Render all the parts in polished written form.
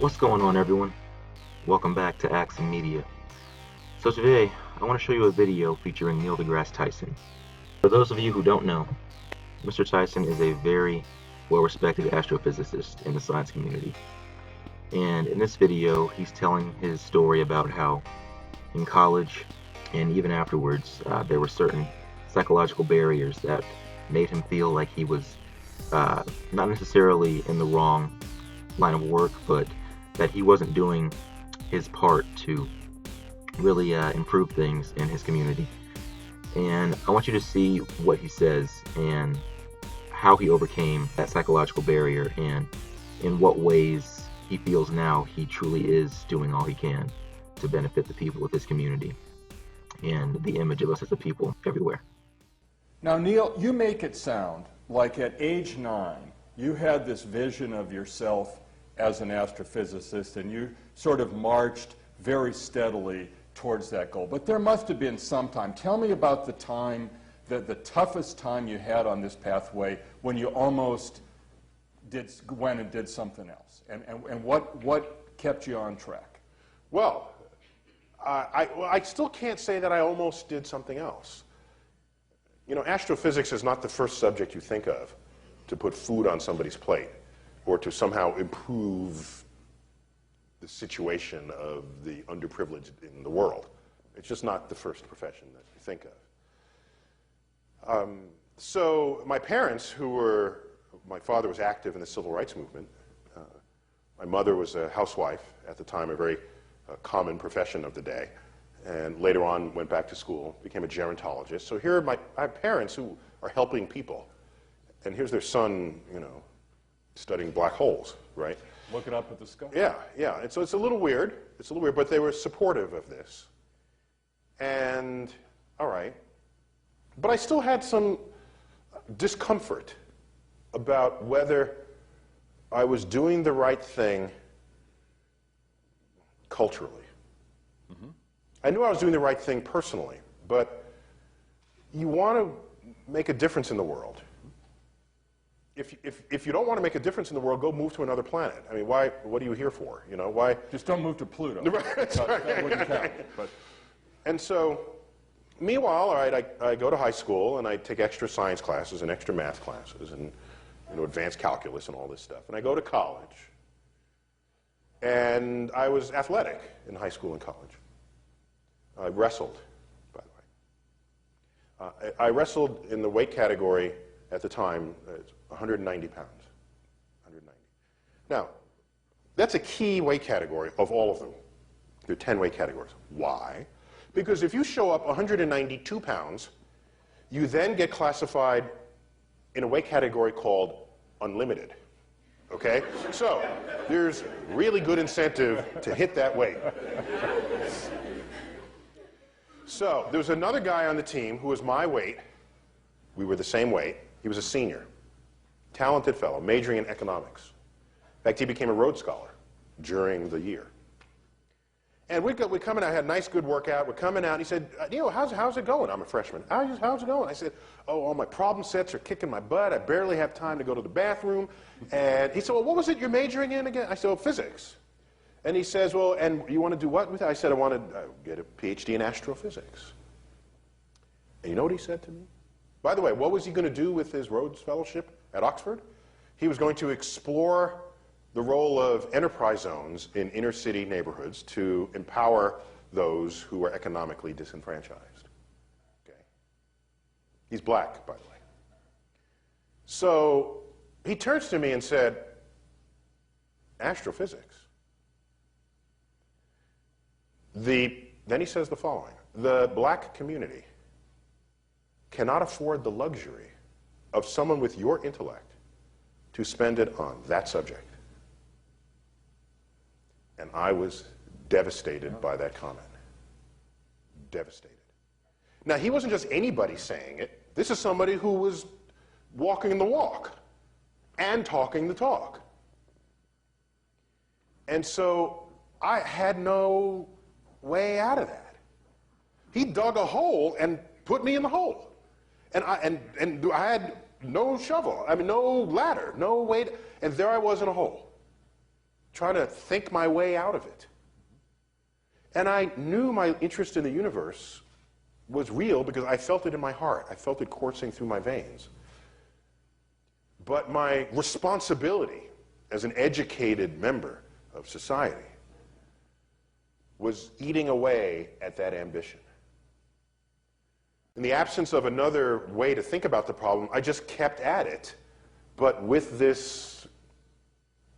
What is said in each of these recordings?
What's going on, everyone? Welcome back to Axon Media. So today, I want to show you a video featuring Neil deGrasse Tyson. For those of you who don't know, Mr. Tyson is a very well-respected astrophysicist in the science community. And in this video, he's telling his story about how in college and even afterwards, there were certain psychological barriers that made him feel like he was not necessarily in the wrong line of work, but that he wasn't doing his part to really improve things in his community. And I want you to see what he says and how he overcame that psychological barrier and in what ways he feels now he truly is doing all he can to benefit the people of his community and the image of us as a people everywhere. Now, Neil, you make it sound like at age 9, you had this vision of yourself as an astrophysicist, and you sort of marched very steadily towards that goal. But there must have been some time. Tell me about the time, the toughest time you had on this pathway when you almost went and did something else, and what kept you on track? Well, I still can't say that I almost did something else. You know, astrophysics is not the first subject you think of to put food on somebody's plate or to somehow improve the situation of the underprivileged in the world. It's just not the first profession that you think of. So my parents, my father was active in the civil rights movement. My mother was a housewife at the time, a very common profession of the day. And later on went back to school, became a gerontologist. So here I have parents who are helping people. And here's their son, you know, studying black holes, right? Looking up at the sky. Yeah. And so it's a little weird. It's a little weird, but they were supportive of this. And, all right. But I still had some discomfort about whether I was doing the right thing culturally. I knew I was doing the right thing personally, but you want to make a difference in the world. If you don't want to make a difference in the world, go move to another planet. I mean, why? What are you here for? You know, why? Just don't move to Pluto. That's right. That wouldn't count. But. And so, meanwhile, all right, I go to high school and I take extra science classes and extra math classes and advanced calculus and all this stuff. And I go to college, and I was athletic in high school and college. I wrestled, by the way. I wrestled in the weight category at the time, 190 pounds. 190. Now, that's a key weight category of all of them. There are 10 weight categories. Why? Because if you show up 192 pounds, you then get classified in a weight category called unlimited. Okay? So, there's really good incentive to hit that weight. So, there was another guy on the team who was my weight. We were the same weight. He was a senior. Talented fellow, majoring in economics. In fact, he became a Rhodes Scholar during the year. And we're coming out, had a nice, good workout. We're coming out, and he said, Neil, how's it going? I'm a freshman. How's it going? I said, oh, all my problem sets are kicking my butt. I barely have time to go to the bathroom. And he said, well, what was it you're majoring in again? I said, oh, physics. And he says, well, and you want to do what with it? I said, I want to get a PhD in astrophysics. And you know what he said to me? By the way, what was he going to do with his Rhodes Fellowship at Oxford? He was going to explore the role of enterprise zones in inner city neighborhoods to empower those who are economically disenfranchised. Okay. He's black, by the way. So he turns to me and said, astrophysics. Then he says the following: the black community cannot afford the luxury of someone with your intellect to spend it on that subject. And I was devastated by that comment. Devastated. Now, he wasn't just anybody saying it. This is somebody who was walking the walk and talking the talk. And so I had no way out of that. He dug a hole and put me in the hole. And I had no shovel, no ladder, no way and there I was in a hole. trying to think my way out of it. And I knew my interest in the universe was real because I felt it in my heart. I felt it coursing through my veins. But my responsibility as an educated member of society was eating away at that ambition. In the absence of another way to think about the problem, I just kept at it, but with this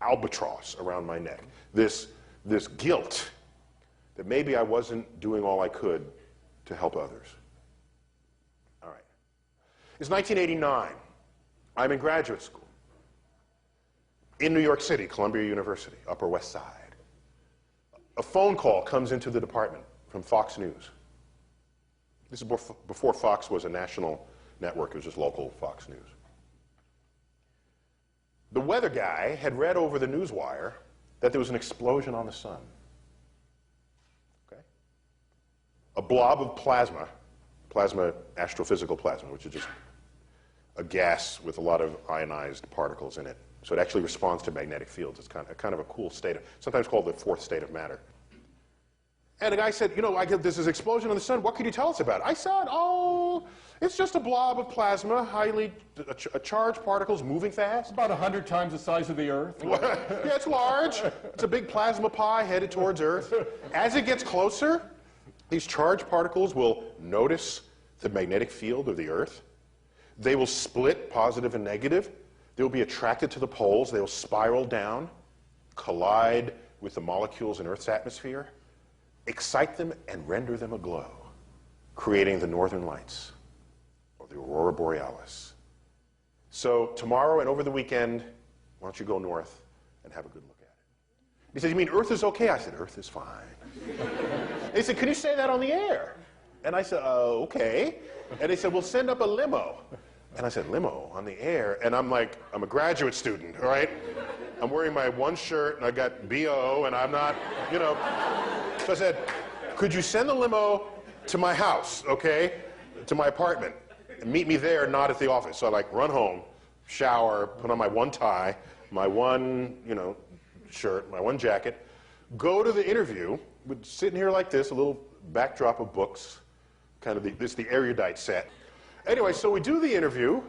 albatross around my neck, this guilt that maybe I wasn't doing all I could to help others. All right. It's 1989. I'm in graduate school in New York City, Columbia University, Upper West Side. A phone call comes into the department from Fox News. This is before Fox was a national network. It was just local Fox News. The weather guy had read over the newswire that there was an explosion on the sun. Okay? A blob of plasma, astrophysical plasma, which is just a gas with a lot of ionized particles in it. So it actually responds to magnetic fields. It's kind of a cool state, sometimes called the fourth state of matter. And the guy said, you know, there's this explosion on the sun. What can you tell us about it? I said, oh, it's just a blob of plasma, highly charged particles moving fast. About 100 times the size of the Earth. Yeah, it's large. It's a big plasma pie headed towards Earth. As it gets closer, these charged particles will notice the magnetic field of the Earth. They will split positive and negative. They will be attracted to the poles. They will spiral down, collide with the molecules in Earth's atmosphere, excite them and render them aglow, creating the northern lights, or the aurora borealis. So tomorrow and over the weekend, why don't you go north and have a good look at it? He said, you mean Earth is okay? I said, Earth is fine. They said, can you say that on the air? And I said, okay. And they said, we'll send up a limo. And I said, limo on the air? And I'm like, I'm a graduate student, all right? I'm wearing my one shirt, and I got BO, and I'm not, you know. So I said, could you send the limo to my house, okay, to my apartment, and meet me there, not at the office? So I like run home, shower, put on my one tie, my one, you know, shirt, my one jacket, go to the interview, would sit in here like this, a little backdrop of books, kind of the erudite set. Anyway, so we do the interview,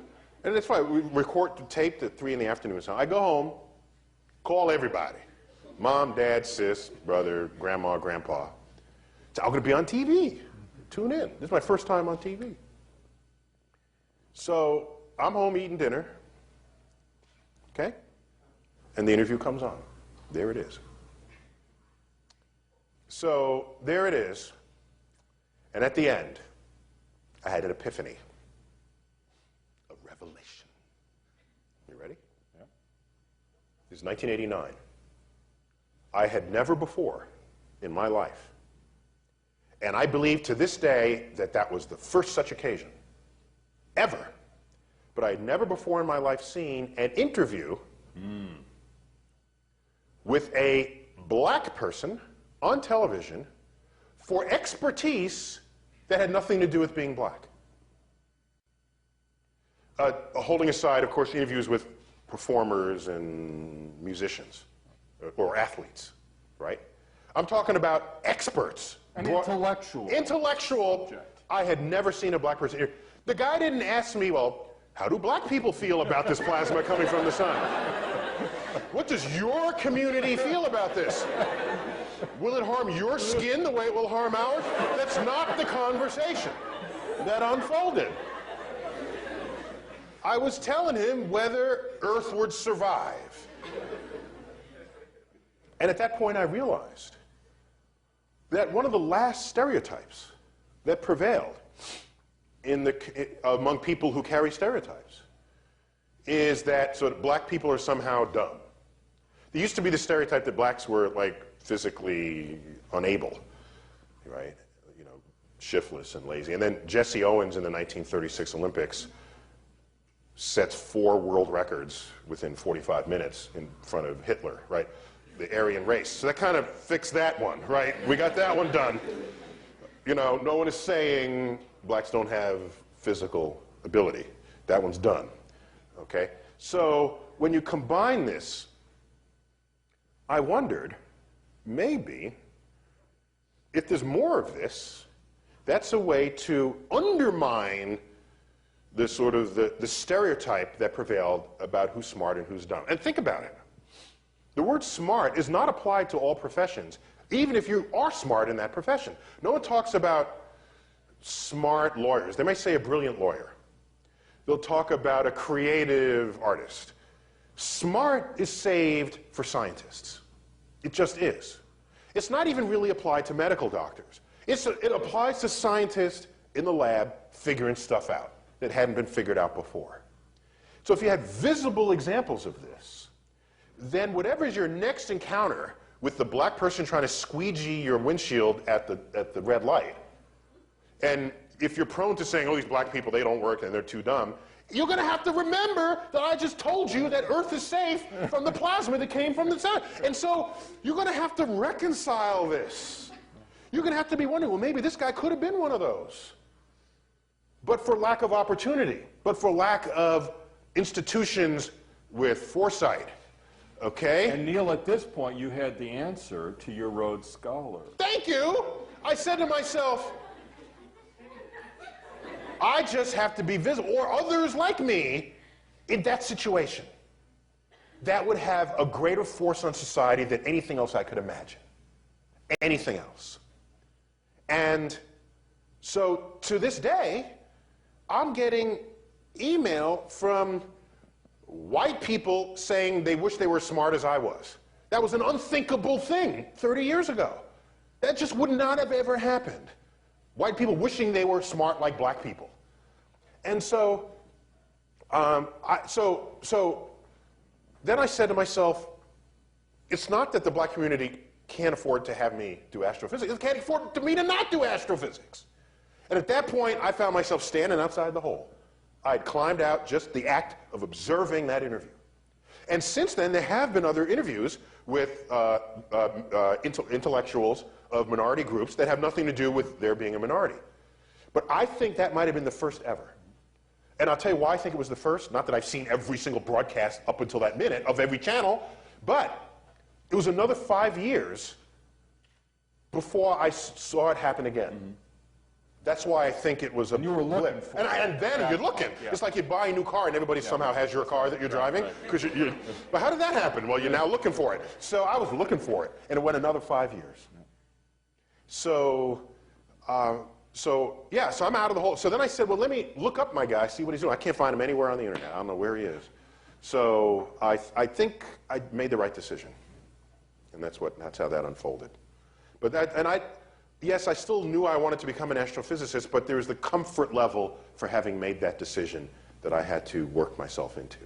and it's fine. We record the tape at 3 in the afternoon. So I go home, call everybody. Mom, dad, sis, brother, grandma, grandpa. So I'm going to be on TV. Tune in. This is my first time on TV. So I'm home eating dinner, okay? And the interview comes on. There it is. So there it is. And at the end, I had an epiphany. A revelation. You ready? Yeah. This is 1989. I had never before in my life, and I believe to this day that that was the first such occasion, ever, but I had never before in my life seen an interview with a black person on television for expertise that had nothing to do with being black. Holding aside, of course, interviews with performers and musicians or athletes, right? I'm talking about experts. An intellectual. Intellectual. Subject. I had never seen a black person. The guy didn't ask me, well, how do black people feel about this plasma coming from the sun? What does your community feel about this? Will it harm your skin the way it will harm ours? That's not the conversation that unfolded. I was telling him whether Earth would survive. And at that point I realized that one of the last stereotypes that prevailed among people who carry stereotypes is that black people are somehow dumb. There used to be the stereotype that blacks were like physically unable, right? You know, shiftless and lazy. And then Jesse Owens in the 1936 Olympics sets 4 world records within 45 minutes in front of Hitler, right? The Aryan race. So that kind of fixed that one, right? We got that one done. You know, no one is saying blacks don't have physical ability. That one's done, okay? So when you combine this, I wondered, maybe, if there's more of this, that's a way to undermine the sort of the stereotype that prevailed about who's smart and who's dumb. And think about it. The word smart is not applied to all professions, even if you are smart in that profession. No one talks about smart lawyers. They may say a brilliant lawyer. They'll talk about a creative artist. Smart is saved for scientists. It just is. It's not even really applied to medical doctors. It applies to scientists in the lab figuring stuff out that hadn't been figured out before. So if you had visible examples of this, then whatever is your next encounter with the black person trying to squeegee your windshield at the red light, and if you're prone to saying, oh, these black people, they don't work and they're too dumb, you're going to have to remember that I just told you that Earth is safe from the plasma that came from the sun. And so you're going to have to reconcile this. You're going to have to be wondering, well, maybe this guy could have been one of those. But for lack of opportunity, but for lack of institutions with foresight. Okay? And Neil, at this point, you had the answer to your Rhodes Scholar. Thank you! I said to myself, I just have to be visible, or others like me, in that situation. That would have a greater force on society than anything else I could imagine. Anything else. And so, to this day, I'm getting email from white people saying they wish they were as smart as I was. That was an unthinkable thing 30 years ago. That just would not have ever happened. White people wishing they were smart like black people. And so, then I said to myself, it's not that the black community can't afford to have me do astrophysics. It can't afford me to not do astrophysics. And at that point, I found myself standing outside the hole. I'd climbed out just the act of observing that interview. And since then, there have been other interviews with intellectuals of minority groups that have nothing to do with their being a minority. But I think that might have been the first ever. And I'll tell you why I think it was the first. Not that I've seen every single broadcast up until that minute of every channel, but it was another 5 years before I saw it happen again. Mm-hmm. That's why I think it was a and you were looking blip. for And then you're looking. Yeah. It's like you buy a new car and everybody somehow has your car that you're driving. Because but how did that happen? Well, you're now looking for it. So I was looking for it, and it went another 5 years. So I'm out of the hole. So then I said, well, let me look up my guy, see what he's doing. I can't find him anywhere on the internet. I don't know where he is. So I think I made the right decision, and that's how that unfolded. Yes, I still knew I wanted to become an astrophysicist, but there was the comfort level for having made that decision that I had to work myself into.